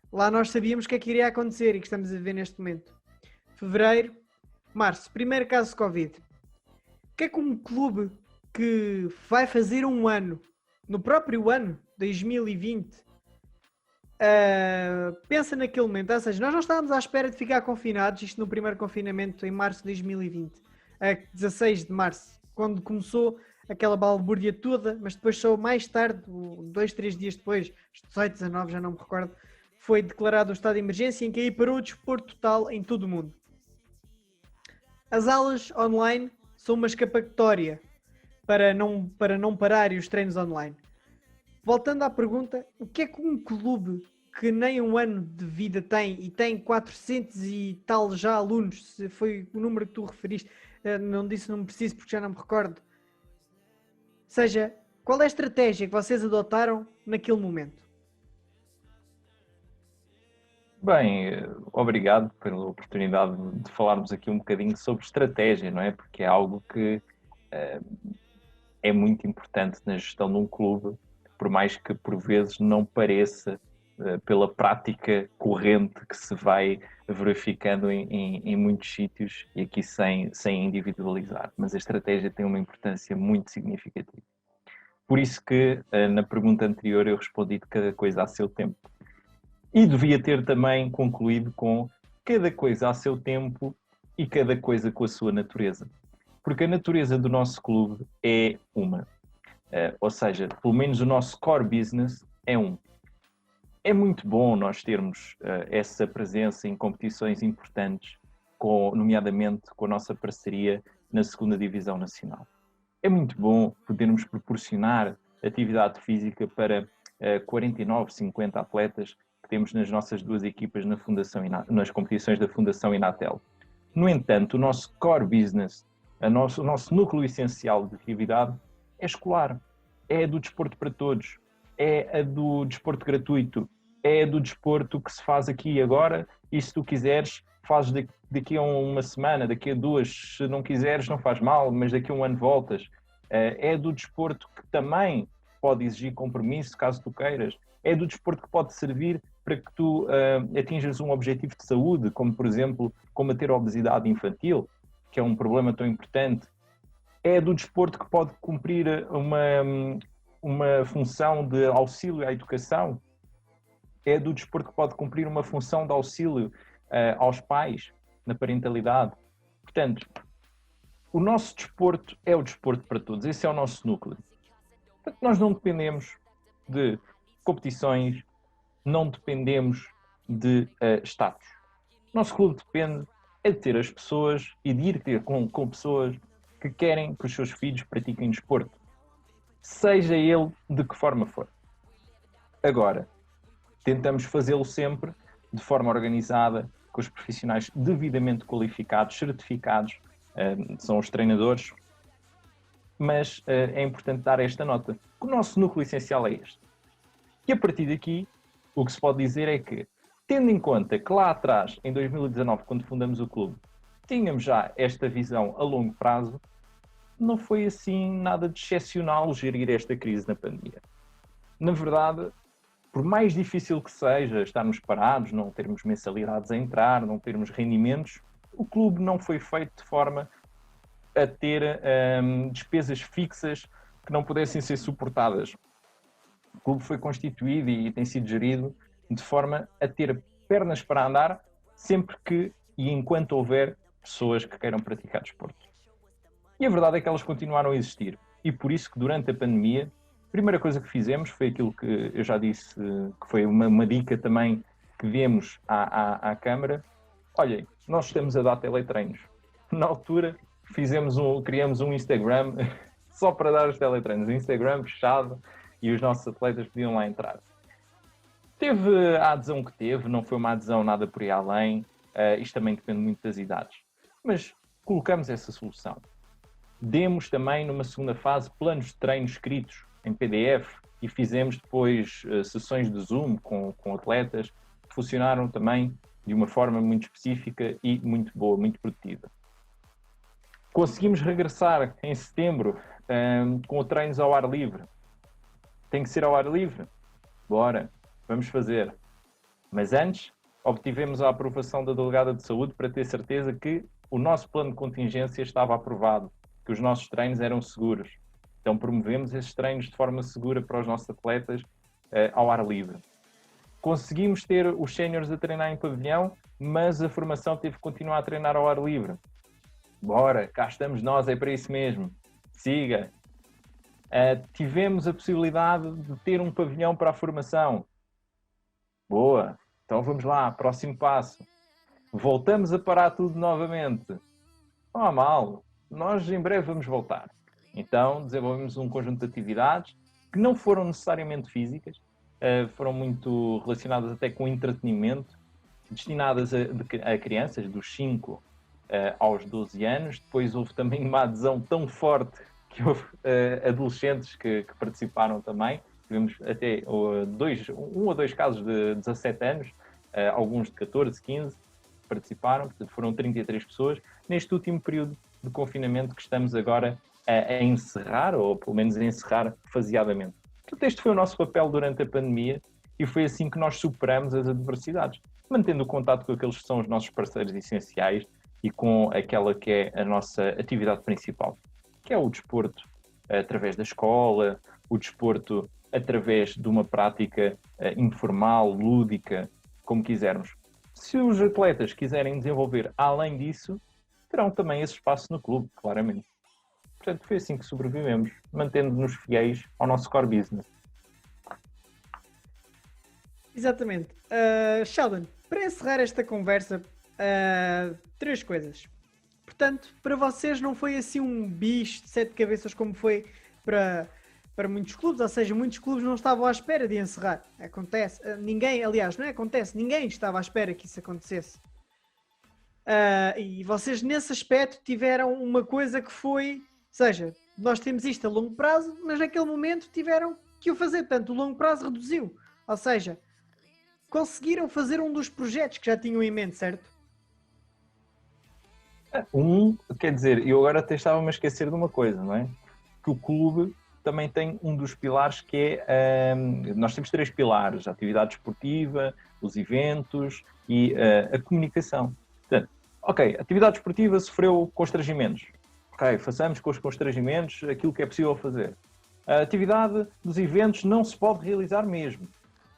Lá nós sabíamos o que é que iria acontecer e que estamos a ver neste momento. Fevereiro, março, primeiro caso de Covid. O que é que um clube que vai fazer um ano, no próprio ano, 2020, pensa naquele momento? Ou seja, nós não estávamos à espera de ficar confinados, isto no primeiro confinamento em março de 2020, a 16 de março, quando começou aquela balbúrdia toda, mas depois só mais tarde, 2, 3 dias depois, 18, 19, já não me recordo, foi declarado o estado de emergência, em que aí parou o desporto total em todo o mundo. As aulas online são uma escapatória para não parar os treinos online. Voltando à pergunta, o que é que um clube que nem um ano de vida tem e tem 400 e tal já alunos, se foi o número que tu referiste, não disse, não preciso porque já não me recordo. Ou seja, qual é a estratégia que vocês adotaram naquele momento? Bem, obrigado pela oportunidade de falarmos aqui um bocadinho sobre estratégia, não é? Porque é algo que eh, é muito importante na gestão de um clube, por mais que por vezes não pareça, pela prática corrente que se vai verificando em muitos sítios, e aqui sem individualizar. Mas a estratégia tem uma importância muito significativa. Por isso que na pergunta anterior eu respondi de cada coisa a seu tempo. E devia ter também concluído com cada coisa a seu tempo e cada coisa com a sua natureza. Porque a natureza do nosso clube é uma. Ou seja, pelo menos o nosso core business é um. É muito bom nós termos essa presença em competições importantes, nomeadamente com a nossa parceria na segunda Divisão Nacional. É muito bom podermos proporcionar atividade física para 49, 50 atletas que temos nas nossas duas equipas na Fundação, nas competições da Fundação Inatel. No entanto, o nosso core business, o nosso núcleo essencial de atividade é escolar, é do desporto para todos, é a do desporto gratuito, é do desporto que se faz aqui e agora, e se tu quiseres, fazes daqui a uma semana, daqui a duas, se não quiseres não faz mal, mas daqui a um ano voltas. É do desporto que também pode exigir compromisso, caso tu queiras. É do desporto que pode servir para que tu atinjas um objetivo de saúde, como, por exemplo, combater a obesidade infantil, que é um problema tão importante. É do desporto que pode cumprir uma função de auxílio à educação. É do desporto que pode cumprir uma função de auxílio aos pais na parentalidade. Portanto, o nosso desporto é o desporto para todos. Esse é o nosso núcleo. Portanto, nós não dependemos de competições, não dependemos de status. O nosso clube depende é de ter as pessoas e de ir ter com pessoas que querem que os seus filhos pratiquem desporto, seja ele de que forma for. Agora, tentamos fazê-lo sempre de forma organizada, com os profissionais devidamente qualificados, certificados, são os treinadores, mas é importante dar esta nota, que o nosso núcleo essencial é este. E a partir daqui, o que se pode dizer é que, tendo em conta que lá atrás, em 2019, quando fundamos o clube, tínhamos já esta visão a longo prazo, não foi assim nada de excepcional gerir esta crise na pandemia. Na verdade, por mais difícil que seja estarmos parados, não termos mensalidades a entrar, não termos rendimentos, o clube não foi feito de forma a ter despesas fixas que não pudessem ser suportadas. O clube foi constituído e tem sido gerido de forma a ter pernas para andar sempre que e enquanto houver pessoas que queiram praticar desporto. E a verdade é que elas continuaram a existir. E por isso que durante a pandemia, a primeira coisa que fizemos foi aquilo que eu já disse, que foi uma dica também que demos à Câmara. Olhem, nós estamos a dar teletreinos. Na altura, criamos um Instagram só para dar os teletreinos. O Instagram fechado e os nossos atletas podiam lá entrar. Teve a adesão que teve, não foi uma adesão nada por aí além, isto também depende muito das idades. Mas colocamos essa solução. Demos também, numa segunda fase, planos de treino escritos em PDF e fizemos depois sessões de Zoom com atletas que funcionaram também de uma forma muito específica e muito boa, muito produtiva. Conseguimos regressar em setembro com treinos ao ar livre. Tem que ser ao ar livre? Bora, vamos fazer. Mas antes, obtivemos a aprovação da Delegada de Saúde para ter certeza que o nosso plano de contingência estava aprovado, que os nossos treinos eram seguros. Então promovemos esses treinos de forma segura para os nossos atletas ao ar livre. Conseguimos ter os séniores a treinar em pavilhão, mas a formação teve que continuar a treinar ao ar livre. Bora, cá estamos nós, é para isso mesmo. Siga. Tivemos a possibilidade de ter um pavilhão para a formação. Boa, então vamos lá, próximo passo. Voltamos a parar tudo novamente. Não há mal, nós em breve vamos voltar. Então desenvolvemos um conjunto de atividades que não foram necessariamente físicas, foram muito relacionadas até com entretenimento, destinadas a crianças dos 5 aos 12 anos. Depois houve também uma adesão tão forte que houve adolescentes que participaram também. Tivemos até um ou dois casos de 17 anos alguns de 14, 15 participaram, portanto foram 33 pessoas, neste último período de confinamento que estamos agora a encerrar, ou pelo menos a encerrar faseadamente. Portanto, este foi o nosso papel durante a pandemia e foi assim que nós superamos as adversidades, mantendo o contato com aqueles que são os nossos parceiros essenciais e com aquela que é a nossa atividade principal, que é o desporto através da escola, o desporto através de uma prática informal, lúdica, como quisermos. Se os atletas quiserem desenvolver além disso, terão também esse espaço no clube, claramente. Portanto, foi assim que sobrevivemos, mantendo-nos fiéis ao nosso core business. Exatamente. Sheldon, para encerrar esta conversa, 3 coisas. Portanto, para vocês não foi assim um bicho de 7 cabeças como foi para muitos clubes, ou seja, muitos clubes não estavam à espera de encerrar. Acontece. Ninguém, aliás, não é acontece, ninguém estava à espera que isso acontecesse. E vocês nesse aspecto tiveram uma coisa que foi, ou seja, nós temos isto a longo prazo, mas naquele momento tiveram que o fazer, portanto o longo prazo reduziu, ou seja, conseguiram fazer um dos projetos que já tinham em mente, certo? Quer dizer, eu agora até estava-me a esquecer de uma coisa, não é? Que o clube também tem um dos pilares que é, nós temos 3 pilares, a atividade esportiva, os eventos e a comunicação. Portanto, ok, a atividade esportiva sofreu constrangimentos. Ok, façamos com os constrangimentos aquilo que é possível fazer. A atividade dos eventos não se pode realizar mesmo.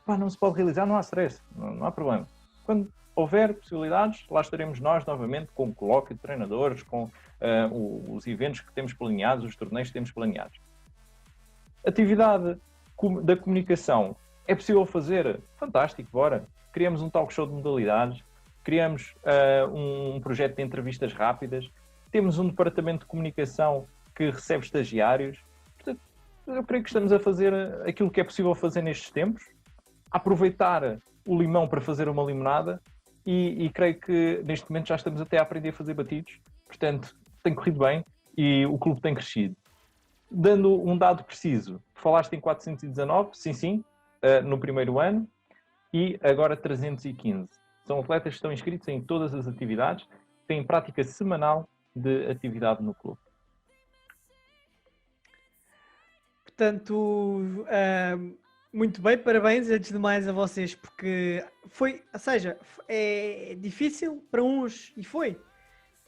Não se pode realizar, não há stress, não há problema. Quando houver possibilidades, lá estaremos nós novamente com o colóquio de treinadores, com os eventos que temos planeados, os torneios que temos planeados. Atividade da comunicação, é possível fazer? Fantástico, bora. Criamos um talk show de modalidades, criamos um projeto de entrevistas rápidas, temos um departamento de comunicação que recebe estagiários. Portanto, eu creio que estamos a fazer aquilo que é possível fazer nestes tempos, aproveitar o limão para fazer uma limonada e creio que neste momento já estamos até a aprender a fazer batidos. Portanto, tem corrido bem e o clube tem crescido. Dando um dado preciso, falaste em 419, sim, no primeiro ano, e agora 315. São atletas que estão inscritos em todas as atividades, têm prática semanal de atividade no clube. Portanto, muito bem, parabéns antes de mais a vocês, porque foi, ou seja, é difícil para uns, e foi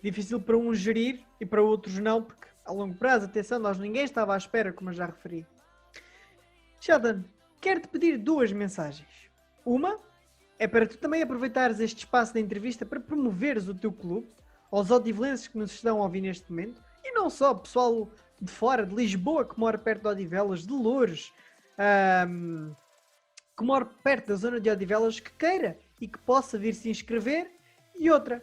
difícil para uns gerir e para outros não, porque a longo prazo, atenção, ninguém estava à espera, como eu já referi. Sheldon, quero-te pedir 2 mensagens. Uma é para tu também aproveitares este espaço da entrevista para promoveres o teu clube aos odivelenses que nos estão a ouvir neste momento, e não só, pessoal de fora, de Lisboa, que mora perto de Odivelas, de Loures, que mora perto da zona de Odivelas, que queira e que possa vir se inscrever. E outra,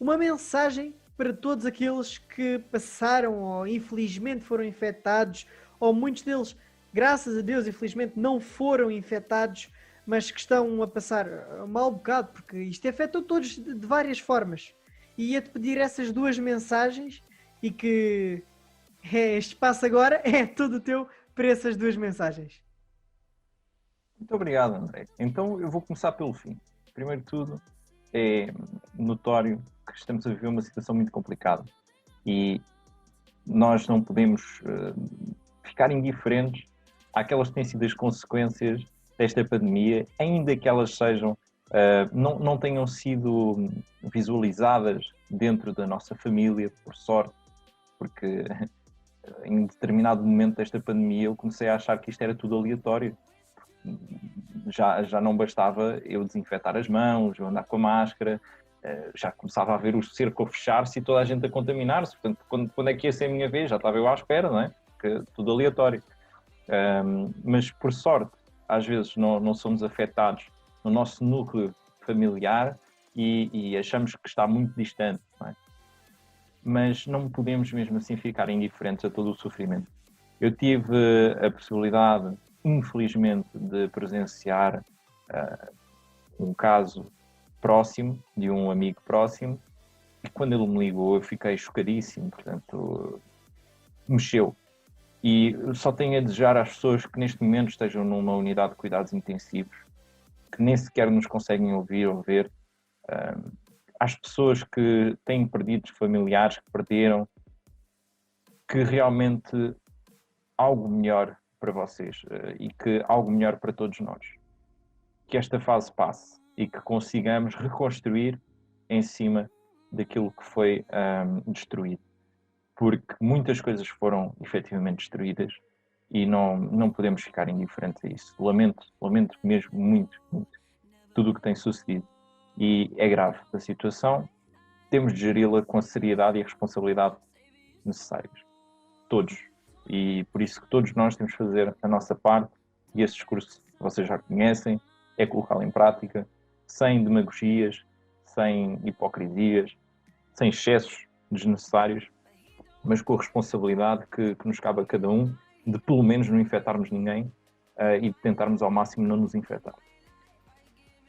uma mensagem para todos aqueles que passaram ou infelizmente foram infectados, ou muitos deles, graças a Deus, infelizmente não foram infectados, mas que estão a passar um mau bocado, porque isto afeta todos de várias formas. E ia-te pedir essas 2 mensagens e que este espaço agora é todo teu para essas 2 mensagens. Muito obrigado, André. Então eu vou começar pelo fim. Primeiro de tudo, é notório que estamos a viver uma situação muito complicada e nós não podemos ficar indiferentes àquelas que têm sido as consequências desta pandemia, ainda que elas sejam, não tenham sido visualizadas dentro da nossa família, por sorte, porque em determinado momento desta pandemia eu comecei a achar que isto era tudo aleatório. Já não bastava eu desinfetar as mãos, eu andar com a máscara, já começava a ver o cerco a fechar-se e toda a gente a contaminar-se. Portanto, quando é que ia ser a minha vez? Já estava eu à espera, não é? Porque tudo aleatório. Mas, por sorte, às vezes não somos afetados no nosso núcleo familiar e achamos que está muito distante, não é? Mas não podemos mesmo assim ficar indiferentes a todo o sofrimento. Eu tive a possibilidade, infelizmente, de presenciar um caso próximo, de um amigo próximo, e quando ele me ligou eu fiquei chocadíssimo, portanto, mexeu. E só tenho a desejar às pessoas que neste momento estejam numa unidade de cuidados intensivos que nem sequer nos conseguem ouvir ou ver, às pessoas que têm perdido familiares, que perderam, que realmente algo melhor para vocês e que algo melhor para todos nós. Que esta fase passe e que consigamos reconstruir em cima daquilo que foi destruído. Porque muitas coisas foram efetivamente destruídas e não podemos ficar indiferentes a isso. Lamento mesmo muito tudo o que tem sucedido. E é grave a situação, temos de geri-la com a seriedade e a responsabilidade necessárias. Todos. E por isso que todos nós temos de fazer a nossa parte, e esse discurso que vocês já conhecem, é colocá-lo em prática, sem demagogias, sem hipocrisias, sem excessos desnecessários, mas com a responsabilidade que nos cabe a cada um de pelo menos não infectarmos ninguém e de tentarmos ao máximo não nos infectar.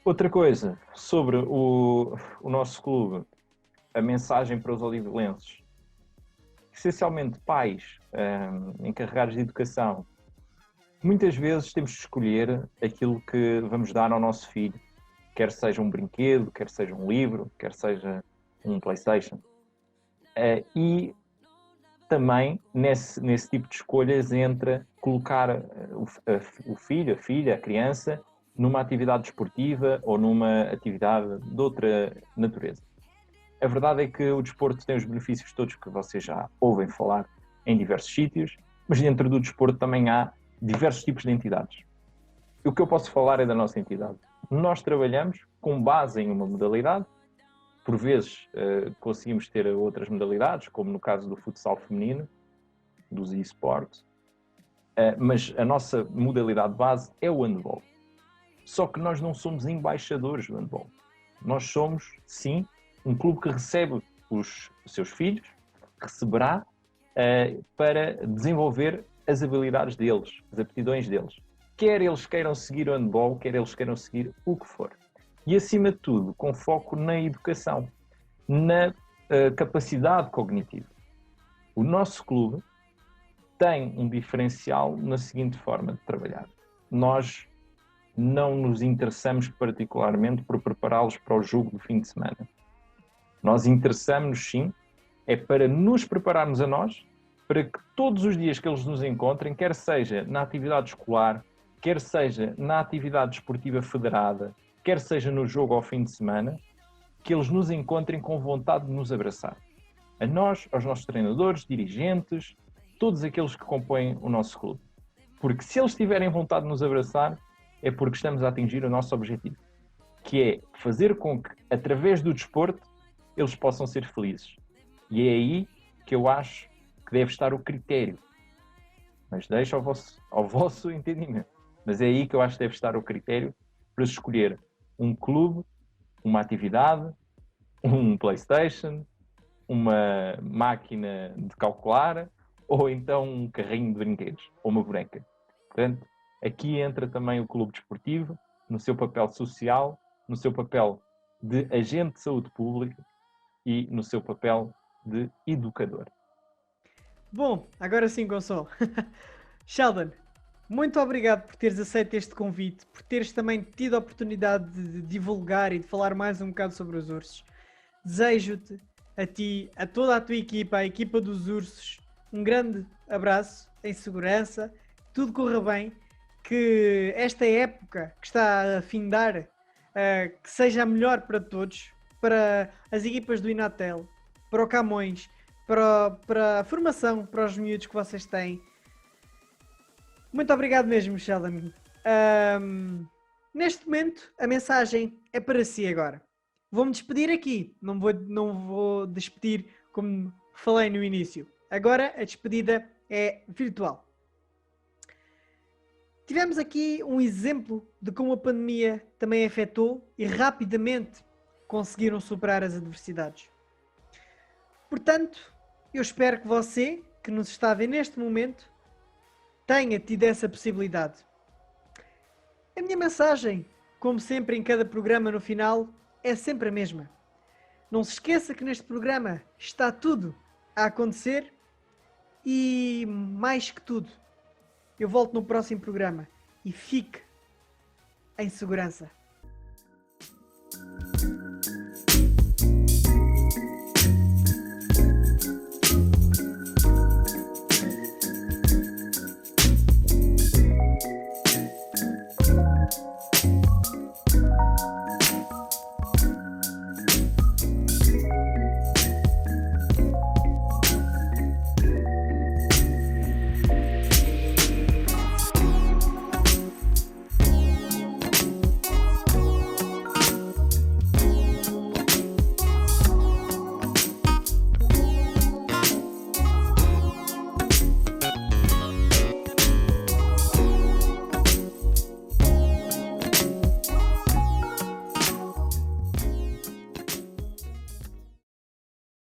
Outra coisa sobre o nosso clube, a mensagem para os odivelenses, essencialmente pais encarregados de educação. Muitas vezes temos de escolher aquilo que vamos dar ao nosso filho, quer seja um brinquedo, quer seja um livro, quer seja um PlayStation. E também nesse tipo de escolhas entra colocar o filho, a filha, a criança, numa atividade desportiva ou numa atividade de outra natureza. A verdade é que o desporto tem os benefícios todos que vocês já ouvem falar em diversos sítios, mas dentro do desporto também há diversos tipos de entidades. O que eu posso falar é da nossa entidade. Nós trabalhamos com base em uma modalidade, por vezes conseguimos ter outras modalidades, como no caso do futsal feminino, dos eSports, mas a nossa modalidade base é o handball. Só que nós não somos embaixadores do handball. Nós somos, sim, um clube que recebe os seus filhos, receberá para desenvolver as habilidades deles, as aptidões deles. Quer eles queiram seguir o handball, quer eles queiram seguir o que for. E, acima de tudo, com foco na educação, na capacidade cognitiva. O nosso clube tem um diferencial na seguinte forma de trabalhar. Nós não nos interessamos particularmente por prepará-los para o jogo do fim de semana. Nós interessamos-nos, sim, é para nos prepararmos a nós, para que todos os dias que eles nos encontrem, quer seja na atividade escolar, quer seja na atividade desportiva federada, quer seja no jogo ao fim de semana, que eles nos encontrem com vontade de nos abraçar. A nós, aos nossos treinadores, dirigentes, todos aqueles que compõem o nosso clube. Porque se eles tiverem vontade de nos abraçar, é porque estamos a atingir o nosso objetivo, que é fazer com que, através do desporto, eles possam ser felizes. E é aí que eu acho que deve estar o critério. Mas deixo ao vosso entendimento. Mas é aí que eu acho que deve estar o critério para escolher um clube, uma atividade, um PlayStation, uma máquina de calcular ou então um carrinho de brinquedos ou uma boneca. Portanto, aqui entra também o clube desportivo no seu papel social, no seu papel de agente de saúde pública e no seu papel de educador. Bom, agora sim, Gonçalo. Sheldon, muito obrigado por teres aceito este convite, por teres também tido a oportunidade de divulgar e de falar mais um bocado sobre os ursos. Desejo-te, a ti, a toda a tua equipa, a equipa dos ursos, um grande abraço, em segurança, tudo corra bem, que esta época que está a findar, que seja a melhor para todos, para as equipas do Inatel, para o Camões, para a formação, para os miúdos que vocês têm. Muito obrigado mesmo, Sheldon. Neste momento, a mensagem é para si agora. Vou-me despedir aqui. Não vou despedir como falei no início. Agora a despedida é virtual. Tivemos aqui um exemplo de como a pandemia também afetou e rapidamente conseguiram superar as adversidades. Portanto, eu espero que você, que nos está a ver neste momento, tenha tido essa possibilidade. A minha mensagem, como sempre em cada programa no final, é sempre a mesma. Não se esqueça que neste programa está tudo a acontecer e, mais que tudo, eu volto no próximo programa e fique em segurança.